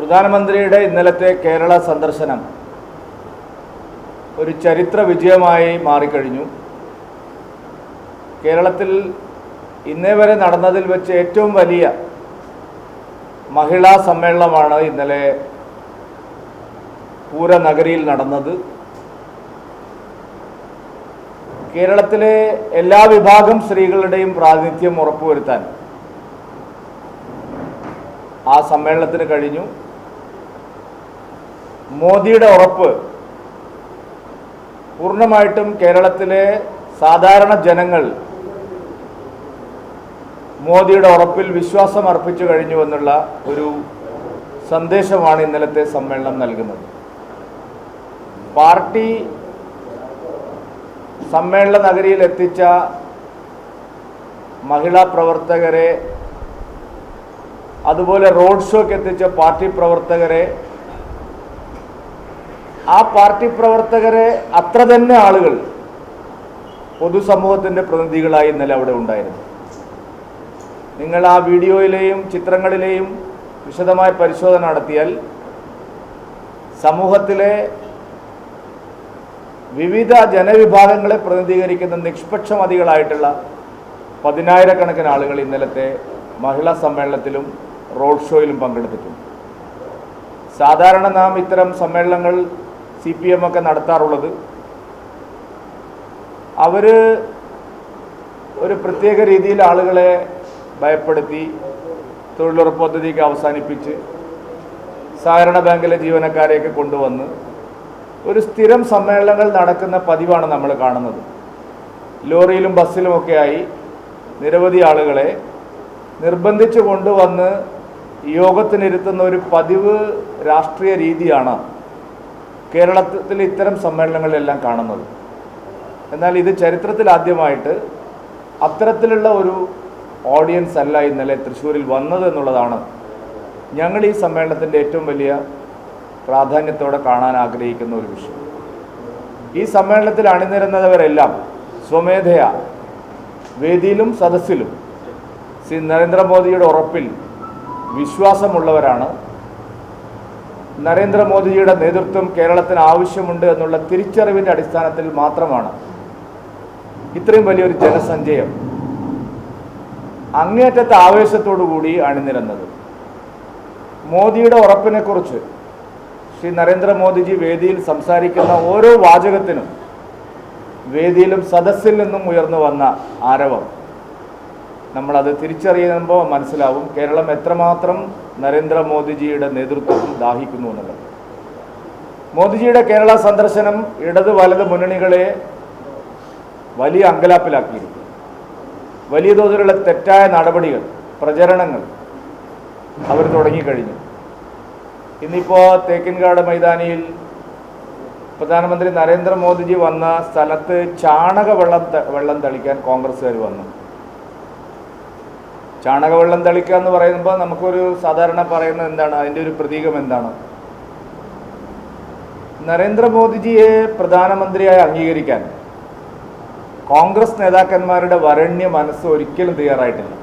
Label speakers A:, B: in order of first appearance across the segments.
A: പ്രധാനമന്ത്രിയുടെ ഇന്നലത്തെ കേരള സന്ദർശനം ഒരു ചരിത്ര വിജയമായി മാറിക്കഴിഞ്ഞു. കേരളത്തിൽ ഇന്നേ വരെ നടന്നതിൽ വെച്ച് ഏറ്റവും വലിയ മഹിളാ സമ്മേളനമാണ് ഇന്നലെ പൂരനഗരിയിൽ നടന്നത്. കേരളത്തിലെ എല്ലാ വിഭാഗം സ്ത്രീകളുടെയും പ്രാതിനിധ്യം ഉറപ്പുവരുത്താൻ ആ സമ്മേളനത്തിന് കഴിഞ്ഞു. മോദിയുടെ ഉറപ്പ് പൂർണ്ണമായിട്ടും കേരളത്തിലെ സാധാരണ ജനങ്ങൾ മോദിയുടെ ഉറപ്പിൽ വിശ്വാസം അർപ്പിച്ചു കഴിഞ്ഞു എന്നുള്ള ഒരു സന്ദേശമാണ് ഇന്നലത്തെ സമ്മേളനം നൽകുന്നത്. പാർട്ടി സമ്മേളന നഗരിയിൽ എത്തിച്ച മഹിളാ പ്രവർത്തകരെ, അതുപോലെ റോഡ് ഷോയ്ക്ക് എത്തിച്ച പാർട്ടി പ്രവർത്തകരെ, ആ പാർട്ടി പ്രവർത്തകരെ അത്ര തന്നെ ആളുകൾ പൊതുസമൂഹത്തിൻ്റെ പ്രതിനിധികളായി ഇന്നലെ അവിടെ ഉണ്ടായിരുന്നു. നിങ്ങൾ ആ വീഡിയോയിലെയും ചിത്രങ്ങളിലെയും വിശദമായ പരിശോധന നടത്തിയാൽ സമൂഹത്തിലെ വിവിധ ജനവിഭാഗങ്ങളെ പ്രതിനിധീകരിക്കുന്ന നിഷ്പക്ഷമതികളായിട്ടുള്ള 10,000-കണക്കിന് ആളുകൾ ഇന്നലത്തെ മഹിളാ സമ്മേളനത്തിലും റോഡ് ഷോയിലും പങ്കെടുത്തിട്ടുണ്ട്. സാധാരണ നാം ഇത്തരം സമ്മേളനങ്ങൾ CPM ഒക്കെ നടത്താറുള്ളത് അവർ ഒരു പ്രത്യേക രീതിയിൽ ആളുകളെ ഭയപ്പെടുത്തി തൊഴിലുറപ്പ് പദ്ധതിക്ക് അവസാനിപ്പിച്ച് സഹകരണ ബാങ്കിലെ ജീവനക്കാരെയൊക്കെ കൊണ്ടുവന്ന് ഒരു സ്ഥിരം സമ്മേളനങ്ങൾ നടക്കുന്ന പതിവാണ് നമ്മൾ കാണുന്നത്. ലോറിയിലും ബസ്സിലുമൊക്കെയായി നിരവധി ആളുകളെ നിർബന്ധിച്ച് കൊണ്ടുവന്ന് യോഗത്തിനിരുത്തുന്ന ഒരു പതിവ് രാഷ്ട്രീയ രീതിയാണ് കേരളത്തിൽ ഇത്തരം സമ്മേളനങ്ങളിലെല്ലാം കാണുന്നത്. എന്നാൽ ഇത് ചരിത്രത്തിൽ ആദ്യമായിട്ട് അത്തരത്തിലുള്ള ഒരു ഓഡിയൻസ് അല്ല ഇന്നലെ തൃശ്ശൂരിൽ വന്നത് എന്നുള്ളതാണ് ഞങ്ങൾ ഈ സമ്മേളനത്തിൻ്റെ ഏറ്റവും വലിയ പ്രാധാന്യത്തോടെ കാണാൻ ആഗ്രഹിക്കുന്ന ഒരു വിഷയം. ഈ സമ്മേളനത്തിൽ അണിനിരന്നവരെല്ലാം സ്വമേധയാ വേദിയിലും സദസ്സിലും ശ്രീ നരേന്ദ്രമോദിയുടെ ഉറപ്പിൽ വിശ്വാസമുള്ളവരാണ്. നരേന്ദ്രമോദിജിയുടെ നേതൃത്വം കേരളത്തിന് ആവശ്യമുണ്ട് എന്നുള്ള തിരിച്ചറിവിൻ്റെ അടിസ്ഥാനത്തിൽ മാത്രമാണ് ഇത്രയും വലിയൊരു ജനസഞ്ചയം അങ്ങേയറ്റത്തെ ആവേശത്തോടു കൂടി അണിനിരന്നത്. മോദിയുടെ ഉറപ്പിനെക്കുറിച്ച് ശ്രീ നരേന്ദ്രമോദിജി വേദിയിൽ സംസാരിക്കുന്ന ഓരോ വാചകത്തിനും വേദിയിലും സദസ്സിൽ നിന്നും ഉയർന്നു വന്ന ആരവം നമ്മളത് തിരിച്ചറിയുമ്പോൾ മനസ്സിലാവും കേരളം എത്രമാത്രം നരേന്ദ്രമോദിജിയുടെ നേതൃത്വത്തിൽ ദാഹിക്കുന്നു എന്നുള്ളത്. മോദിജിയുടെ കേരള സന്ദർശനം ഇടത് വലത് മുന്നണികളെ വലിയ അങ്കലാപ്പിലാക്കിയിരിക്കുന്നു. വലിയ തോതിലുള്ള തെറ്റായ നടപടികൾ, പ്രചരണങ്ങൾ അവർ തുടങ്ങിക്കഴിഞ്ഞു. ഇന്നിപ്പോൾ തേക്കിൻകാട് മൈതാനിയിൽ പ്രധാനമന്ത്രി നരേന്ദ്രമോദിജി വന്ന സ്ഥലത്ത് വെള്ളം തളിക്കാൻ കോൺഗ്രസ്സുകാർ വന്നു. ചാണകവെള്ളം തളിക്കുക എന്ന് പറയുമ്പോൾ നമുക്കൊരു സാധാരണ പറയുന്നത് എന്താണ്, അതിൻ്റെ ഒരു പ്രതീകം എന്താണ്? നരേന്ദ്രമോദിജിയെ പ്രധാനമന്ത്രിയായി അംഗീകരിക്കാൻ കോൺഗ്രസ് നേതാക്കന്മാരുടെ വരണ്യ മനസ്സ് ഒരിക്കലും തയ്യാറായിട്ടില്ല.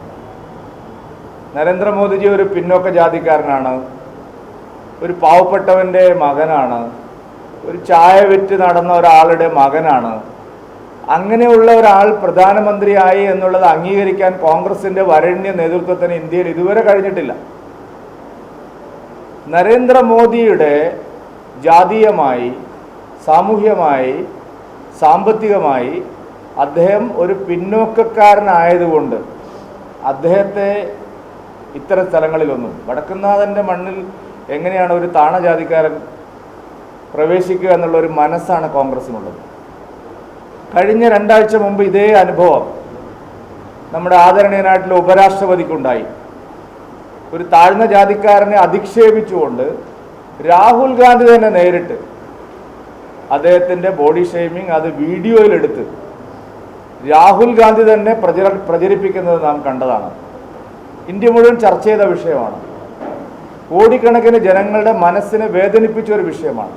A: നരേന്ദ്രമോദിജി ഒരു പിന്നോക്ക ജാതിക്കാരനാണ്, ഒരു പാവപ്പെട്ടവൻ്റെ മകനാണ്, ഒരു ചായ വിറ്റ് നടന്ന ഒരാളുടെ മകനാണ്. അങ്ങനെയുള്ള ഒരാൾ പ്രധാനമന്ത്രിയായി എന്നുള്ളത് അംഗീകരിക്കാൻ കോൺഗ്രസിൻ്റെ വരണ്യ നേതൃത്വത്തിന് ഇന്ത്യയിൽ ഇതുവരെ കഴിഞ്ഞിട്ടില്ല. നരേന്ദ്രമോദിയുടെ ജാതീയമായി, സാമൂഹ്യമായി, സാമ്പത്തികമായി അദ്ദേഹം ഒരു പിന്നോക്കക്കാരനായതുകൊണ്ട് അദ്ദേഹത്തെ ഇത്തരം സ്ഥലങ്ങളിലൊന്നും, വടക്കുന്നാഥൻ്റെ മണ്ണിൽ എങ്ങനെയാണ് ഒരു താണജാതിക്കാരൻ പ്രവേശിക്കുക എന്നുള്ളൊരു മനസ്സാണ് കോൺഗ്രസിനുള്ളത്. കഴിഞ്ഞ 2 ആഴ്ച മുമ്പ് ഇതേ അനുഭവം നമ്മുടെ ആദരണീയനായിട്ടുള്ള ഉപരാഷ്ട്രപതിക്കുണ്ടായി. ഒരു താഴ്ന്ന ജാതിക്കാരനെ അധിക്ഷേപിച്ചുകൊണ്ട് രാഹുൽ ഗാന്ധി തന്നെ നേരിട്ട് അദ്ദേഹത്തിൻ്റെ ബോഡി ഷെയ്മിങ് അത് വീഡിയോയിലെടുത്ത് രാഹുൽ ഗാന്ധി തന്നെ പ്രചരിപ്പിക്കുന്നത് നാം കണ്ടതാണ്. ഇന്ത്യ മുഴുവൻ ചർച്ച ചെയ്ത വിഷയമാണ്. കോടിക്കണക്കിന് ജനങ്ങളുടെ മനസ്സിനെ വേദനിപ്പിച്ച ഒരു വിഷയമാണ്.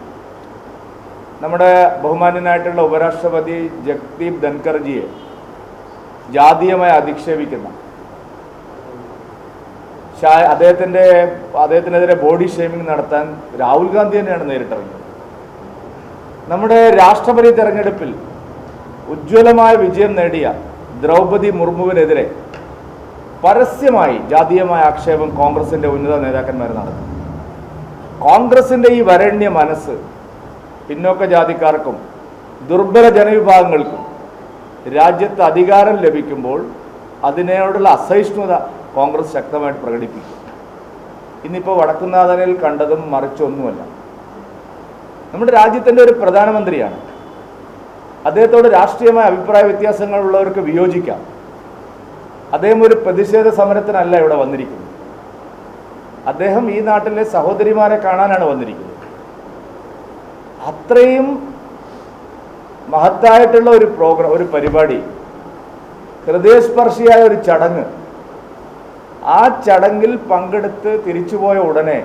A: നമ്മുടെ ബഹുമാന്യനായിട്ടുള്ള ഉപരാഷ്ട്രപതി ജഗ്ദീപ് ധൻകർജിയെ ജാതീയമായി അധിക്ഷേപിക്കുന്ന അദ്ദേഹത്തിനെതിരെ ബോഡി ഷെയ്മിംഗ് നടത്താൻ രാഹുൽ ഗാന്ധി തന്നെയാണ് നേരിട്ടിറങ്ങിയത്. നമ്മുടെ രാഷ്ട്രപതി തെരഞ്ഞെടുപ്പിൽ ഉജ്ജ്വലമായ വിജയം നേടിയ ദ്രൗപദി മുർമുവിനെതിരെ പരസ്യമായി ജാതീയമായ ആക്ഷേപം കോൺഗ്രസിൻ്റെ ഉന്നത നേതാക്കന്മാർ നടത്തി. കോൺഗ്രസിൻ്റെ ഈ വരണ്യ മനസ്സ് പിന്നോക്ക ജാതിക്കാർക്കും ദുർബല ജനവിഭാഗങ്ങൾക്കും രാജ്യത്ത് അധികാരം ലഭിക്കുമ്പോൾ അതിനോടുള്ള അസഹിഷ്ണുത കോൺഗ്രസ് ശക്തമായിട്ട് പ്രകടിപ്പിക്കും. ഇന്നിപ്പോൾ വടക്കുന്നാഥനിൽ കണ്ടതും മറിച്ചൊന്നുമല്ല. നമ്മുടെ രാജ്യത്തിൻ്റെ ഒരു പ്രധാനമന്ത്രിയാണ്. അദ്ദേഹത്തോട് രാഷ്ട്രീയമായ അഭിപ്രായ വ്യത്യാസങ്ങളുള്ളവർക്ക് വിയോജിക്കാം. അദ്ദേഹം ഒരു പ്രതിഷേധ സമരത്തിനല്ല ഇവിടെ വന്നിരിക്കുന്നത്. അദ്ദേഹം ഈ നാട്ടിലെ സഹോദരിമാരെ കാണാനാണ് വന്നിരിക്കുന്നത്. അത്രയും മഹത്തായിട്ടുള്ള ഒരു പരിപാടി, ഹൃദയസ്പർശിയായ ഒരു ചടങ്ങ്. ആ ചടങ്ങിൽ പങ്കെടുത്ത് തിരിച്ചുപോയ ഉടനെ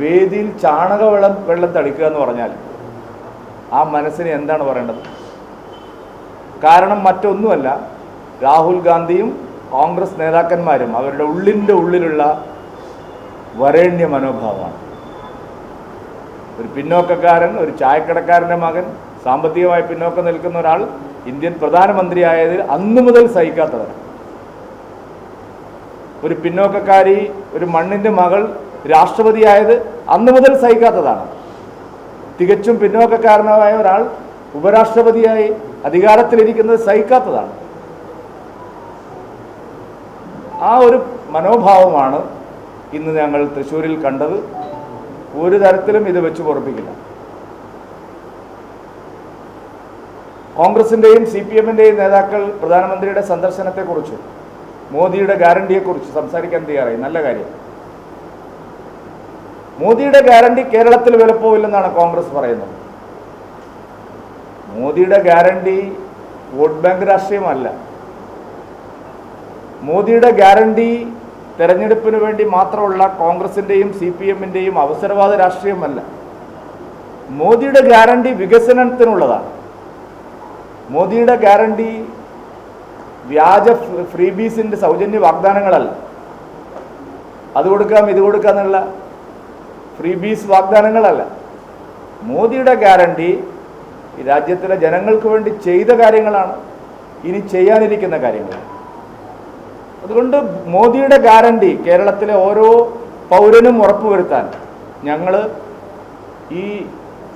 A: വേദിയിൽ വെള്ളം തളിക്കുക എന്ന് പറഞ്ഞാൽ ആ മനസ്സിന് എന്താണ് പറയേണ്ടത്? കാരണം മറ്റൊന്നുമല്ല, രാഹുൽ ഗാന്ധിയും കോൺഗ്രസ് നേതാക്കന്മാരും അവരുടെ ഉള്ളിലുള്ള വരേണ്യ മനോഭാവമാണ്. ഒരു പിന്നോക്കക്കാരൻ, ഒരു ചായക്കടക്കാരൻ്റെ മകൻ, സാമ്പത്തികമായി പിന്നോക്കം നിൽക്കുന്ന ഒരാൾ ഇന്ത്യൻ പ്രധാനമന്ത്രിയായതിൽ അന്നു മുതൽ സഹിക്കാത്തവരാണ്. ഒരു പിന്നോക്കക്കാരി, ഒരു മണ്ണിൻ്റെ മകൾ രാഷ്ട്രപതിയായത് അന്നു മുതൽ സഹിക്കാത്തതാണ്. തികച്ചും പിന്നോക്കക്കാരനായ ഒരാൾ ഉപരാഷ്ട്രപതിയായി അധികാരത്തിലിരിക്കുന്നത് സഹിക്കാത്തതാണ്. ആ ഒരു മനോഭാവമാണ് ഇന്ന് ഞങ്ങൾ തൃശ്ശൂരിൽ കണ്ടത്. ഒരു തരത്തിലും ഇത് വെച്ച് പൊറുപ്പിക്കില്ല. കോൺഗ്രസിൻ്റെയും CPM-ൻ്റെയും നേതാക്കൾ പ്രധാനമന്ത്രിയുടെ സന്ദർശനത്തെക്കുറിച്ച്, മോദിയുടെ ഗ്യാരണ്ടിയെക്കുറിച്ച് സംസാരിക്കാൻ തയ്യാറായി. നല്ല കാര്യം. മോദിയുടെ ഗ്യാരണ്ടി കേരളത്തിൽ വിലപ്പോവില്ലെന്നാണ് കോൺഗ്രസ് പറയുന്നത്. മോദിയുടെ ഗ്യാരണ്ടി വോട്ട് ബാങ്ക് രാഷ്ട്രീയമല്ല. മോദിയുടെ ഗ്യാരണ്ടി തെരഞ്ഞെടുപ്പിന് വേണ്ടി മാത്രമുള്ള കോൺഗ്രസിൻ്റെയും CPM-ൻ്റെയും അവസരവാദ രാഷ്ട്രീയമല്ല. മോദിയുടെ ഗ്യാരണ്ടി വികസനത്തിനുള്ളതാണ്. മോദിയുടെ ഗ്യാരണ്ടി വ്യാജ ഫ്രീബീസിൻ്റെ സൗജന്യ വാഗ്ദാനങ്ങളല്ല. അത് കൊടുക്കാം ഇത് കൊടുക്കാം എന്നുള്ള ഫ്രീബീസ് വാഗ്ദാനങ്ങളല്ല. മോദിയുടെ ഗ്യാരണ്ടി ഈ രാജ്യത്തിലെ ജനങ്ങൾക്ക് വേണ്ടി ചെയ്ത കാര്യങ്ങളാണ്, ഇനി ചെയ്യാനിരിക്കുന്ന കാര്യങ്ങളാണ്. അതുകൊണ്ട് മോദിയുടെ ഗ്യാരണ്ടി കേരളത്തിലെ ഓരോ പൗരനും ഉറപ്പുവരുത്താൻ ഞങ്ങൾ ഈ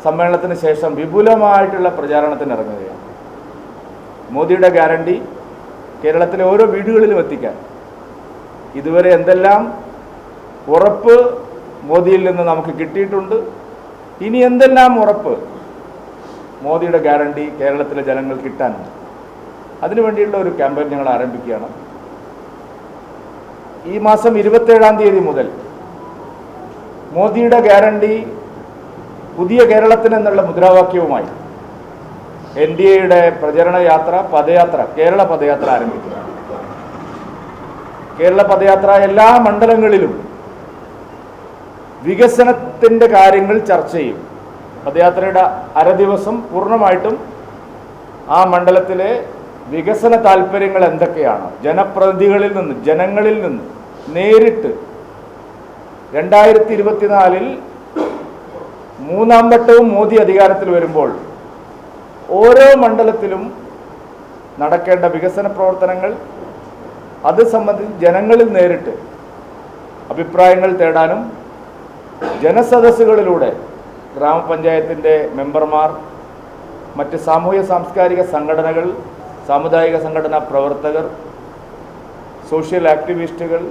A: സമ്മേളനത്തിന് ശേഷം വിപുലമായിട്ടുള്ള പ്രചാരണത്തിന് ഇറങ്ങുകയാണ്. മോദിയുടെ ഗ്യാരണ്ടി കേരളത്തിലെ ഓരോ വീടുകളിലും എത്തിക്കാൻ ഇതുവരെ എന്തെല്ലാം ഉറപ്പ് മോദിയിൽ നിന്ന് നമുക്ക് കിട്ടിയിട്ടുണ്ട്, ഇനി എന്തെല്ലാം ഉറപ്പ് മോദിയുടെ ഗ്യാരണ്ടി കേരളത്തിലെ ജനങ്ങൾ കിട്ടാനുണ്ട്. അതിനുവേണ്ടിയുള്ള ഒരു ക്യാമ്പയിൻ ഞങ്ങൾ ആരംഭിക്കുകയാണ്. ഈ മാസം 27-ാം തീയതി മുതൽ മോദിയുടെ ഗ്യാരണ്ടി പുതിയ കേരളത്തിനെന്നുള്ള മുദ്രാവാക്യവുമായി NDAയുടെ പ്രചരണ യാത്ര, കേരള പദയാത്ര ആരംഭിക്കുക. കേരള പദയാത്ര എല്ലാ മണ്ഡലങ്ങളിലും വികസനത്തിൻ്റെ കാര്യങ്ങൾ ചർച്ച ചെയ്യും. പദയാത്രയുടെ ദിവസം പൂർണ്ണമായിട്ടും ആ മണ്ഡലത്തിലെ വികസന താല്പര്യങ്ങൾ എന്തൊക്കെയാണ് ജനപ്രതിനിധികളിൽ നിന്ന്, ജനങ്ങളിൽ നിന്ന് നേരിട്ട് 2024 മൂന്നാം വട്ടവും മോദി അധികാരത്തിൽ വരുമ്പോൾ ഓരോ മണ്ഡലത്തിലും നടക്കേണ്ട വികസന പ്രവർത്തനങ്ങൾ അത് സംബന്ധിച്ച് ജനങ്ങളിൽ നേരിട്ട് അഭിപ്രായങ്ങൾ തേടാനും ജനസദസ്സുകളിലൂടെ ഗ്രാമപഞ്ചായത്തിൻ്റെ മെമ്പർമാർ, മറ്റ് സാമൂഹ്യ സാംസ്കാരിക സംഘടനകൾ, സാമുദായിക സംഘടനാ പ്രവർത്തകർ, സോഷ്യൽ ആക്ടിവിസ്റ്റുകൾ,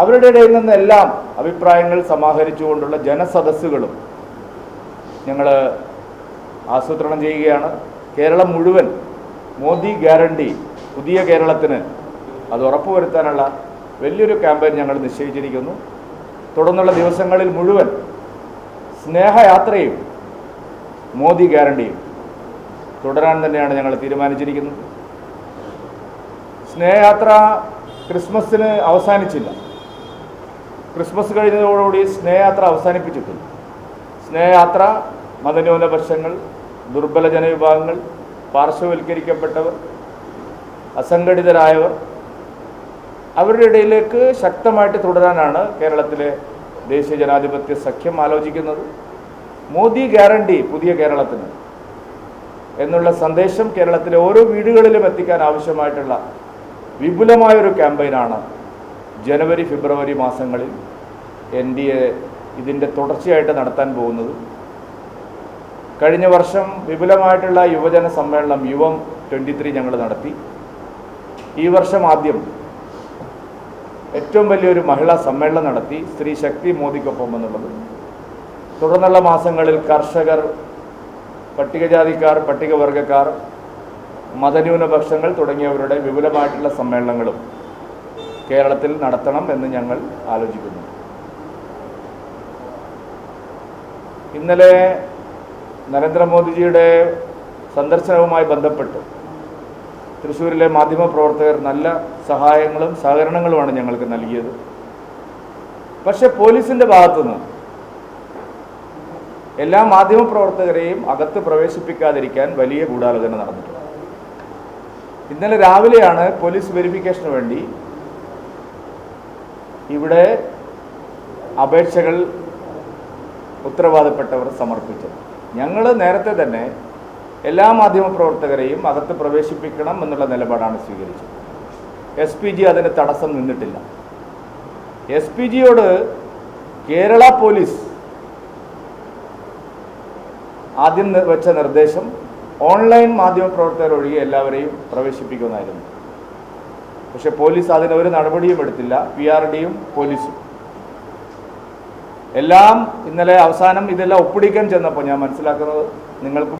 A: അവരുടെ ഇടയിൽ നിന്നെല്ലാം അഭിപ്രായങ്ങൾ സമാഹരിച്ചുകൊണ്ടുള്ള ജനസദസ്സുകളും ഞങ്ങൾ ആസൂത്രണം ചെയ്യുകയാണ്. കേരളം മുഴുവൻ മോദി ഗ്യാരണ്ടി പുതിയ കേരളത്തിന് അത് ഉറപ്പുവരുത്താനുള്ള വലിയൊരു ക്യാമ്പയിൻ ഞങ്ങൾ നിശ്ചയിച്ചിരിക്കുന്നു. തുടർന്നുള്ള ദിവസങ്ങളിൽ മുഴുവൻ സ്നേഹയാത്രയും മോദി ഗ്യാരണ്ടിയും തുടരാൻ തന്നെയാണ് ഞങ്ങൾ തീരുമാനിച്ചിരിക്കുന്നത്. സ്നേഹയാത്ര ക്രിസ്മസിന് അവസാനിച്ചില്ല. ക്രിസ്മസ് കഴിഞ്ഞതോടുകൂടി സ്നേഹയാത്ര അവസാനിപ്പിച്ചിട്ടില്ല. സ്നേഹയാത്ര മതന്യൂനപക്ഷങ്ങൾ, ദുർബല ജനവിഭാഗങ്ങൾ, പാർശ്വവൽക്കരിക്കപ്പെട്ടവർ, അസംഘടിതരായവർ, അവരുടെ ഇടയിലേക്ക് ശക്തമായിട്ട് തുടരാനാണ് കേരളത്തിലെ ദേശീയ ജനാധിപത്യ സഖ്യം ആലോചിക്കുന്നത്. മോദി ഗ്യാരണ്ടി പുതിയ കേരളത്തിന് എന്നുള്ള സന്ദേശം കേരളത്തിലെ ഓരോ വീടുകളിലും എത്തിക്കാൻ ആവശ്യമായിട്ടുള്ള വിപുലമായൊരു ക്യാമ്പയിനാണ് ജനുവരി ഫെബ്രുവരി മാസങ്ങളിൽ NDA ഇതിൻ്റെ തുടർച്ചയായിട്ട് നടത്താൻ പോകുന്നത്. കഴിഞ്ഞ വർഷം വിപുലമായിട്ടുള്ള യുവജന സമ്മേളനം യുവം 23 ഞങ്ങൾ നടത്തി. ഈ വർഷം ആദ്യം ഏറ്റവും വലിയൊരു മഹിളാ സമ്മേളനം നടത്തി, സ്ത്രീ ശക്തി മോദിക്കൊപ്പം എന്നുള്ളത്. തുടർന്നുള്ള മാസങ്ങളിൽ കർഷകർ, പട്ടികജാതിക്കാർ, പട്ടികവർഗക്കാർ, മതന്യൂനപക്ഷങ്ങൾ തുടങ്ങിയവരുടെ വിപുലമായിട്ടുള്ള സമ്മേളനങ്ങളും കേരളത്തിൽ നടത്തണം എന്ന് ഞങ്ങൾ ആലോചിക്കുന്നു. ഇന്നലെ നരേന്ദ്രമോദിജിയുടെ സന്ദർശനവുമായി ബന്ധപ്പെട്ട് തൃശ്ശൂരിലെ മാധ്യമപ്രവർത്തകർ നല്ല സഹായങ്ങളും സഹകരണങ്ങളുമാണ് ഞങ്ങൾക്ക് നൽകിയത്. പക്ഷേ പോലീസിൻ്റെ ഭാഗത്തുനിന്ന് എല്ലാ മാധ്യമപ്രവർത്തകരെയും അകത്ത് പ്രവേശിപ്പിക്കാതിരിക്കാൻ വലിയ ഗൂഢാലോചന നടന്നിട്ടുണ്ട്. ഇന്നലെ രാവിലെയാണ് പോലീസ് വെരിഫിക്കേഷന് വേണ്ടി ഇവിടെ അപേക്ഷകൾ ഉത്തരവാദപ്പെട്ടവർ സമർപ്പിച്ചത്. ഞങ്ങൾ നേരത്തെ തന്നെ എല്ലാ മാധ്യമപ്രവർത്തകരെയും അകത്ത് പ്രവേശിപ്പിക്കണം എന്നുള്ള നിലപാടാണ് സ്വീകരിച്ചത്. SPG അതിന് തടസ്സം നിന്നിട്ടില്ല. SPGയോട് കേരള പോലീസ് ആദ്യം വെച്ച നിർദ്ദേശം ഓൺലൈൻ മാധ്യമപ്രവർത്തകർ ഒഴികെ എല്ലാവരെയും പ്രവേശിപ്പിക്കുമെന്നായിരുന്നു. പക്ഷെ പോലീസ് അതിന് ഒരു നടപടിയും എടുത്തില്ല. PRDയും പോലീസും എല്ലാം ഇന്നലെ അവസാനം ഇതെല്ലാം ഒപ്പിടിക്കാൻ ചെന്നപ്പോൾ ഞാൻ മനസ്സിലാക്കുന്നത് നിങ്ങൾക്ക്